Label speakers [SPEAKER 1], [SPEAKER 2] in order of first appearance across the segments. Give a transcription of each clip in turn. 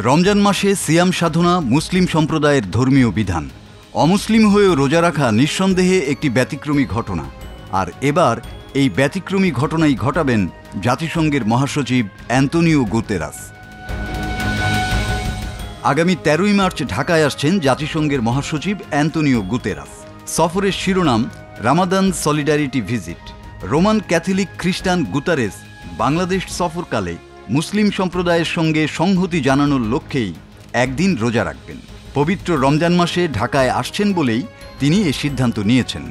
[SPEAKER 1] রমজান মাসে সিয়াম সাধনা মুসলিম সম্প্রদায়ের ধর্মীয় বিধান। অমুসলিম হয়েও রোজা রাখা নিঃসন্দেহে একটি ব্যতিক্রমী ঘটনা। আর এবার এই ব্যতিক্রমী ঘটনাই ঘটাবেন জাতিসংঘের মহাসচিব অ্যান্তোনিও গুতেরাস। আগামী 13ই মার্চ ঢাকায় আসছেন জাতিসংঘের মহাসচিব অ্যান্তোনিও গুতেরাস। সফরের শিরোনাম Ramadan solidarity visit. Roman Catholic খ্রিস্টান গুতেরাস বাংলাদেশ সফরকালে মুসলিম সম্প্রদায়ের সঙ্গে সংহতি জানানোর লক্ষ্যেই একদিন রোজা রাখবেন। পবিত্র রমজান মাসে ঢাকায় আসছেন বলেই তিনি এ সিদ্ধান্ত নিয়েছেন।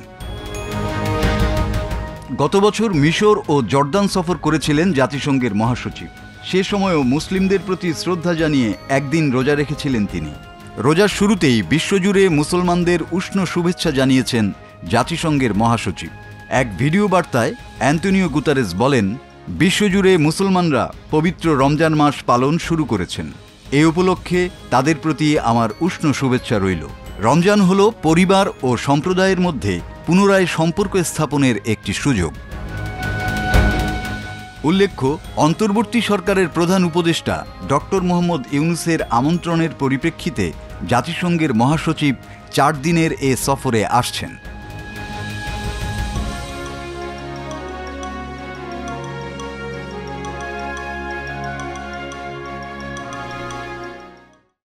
[SPEAKER 1] গত বছর মিশর ও জর্দান সফর করেছিলেন জাতিসংঘের মহাসচিব। সে সময়ও মুসলিমদের প্রতি শ্রদ্ধা জানিয়ে একদিন রোজা রেখেছিলেন তিনি। রোজার শুরুতেই বিশ্বজুড়ে মুসলমানদের উষ্ণ শুভেচ্ছা জানিয়েছেন জাতিসংঘের মহাসচিব। এক ভিডিও বার্তায় অ্যান্তোনিও গুতেরাস বলেন, বিশ্বজুড়ে মুসলমানরা পবিত্র রমজান মাস পালন শুরু করেছেন। এই উপলক্ষে তাদের প্রতি আমার উষ্ণ শুভেচ্ছা রইল। রমজান হল পরিবার ও সম্প্রদায়ের মধ্যে পুনরায় সম্পর্ক স্থাপনের একটি সুযোগ। উল্লেখ্য, অন্তর্বর্তী সরকারের প্রধান উপদেষ্টা ডক্টর মোহাম্মদ ইউনূসের আমন্ত্রণের পরিপ্রেক্ষিতে জাতিসংঘের মহাসচিব 4 দিনের এ সফরে আসছেন।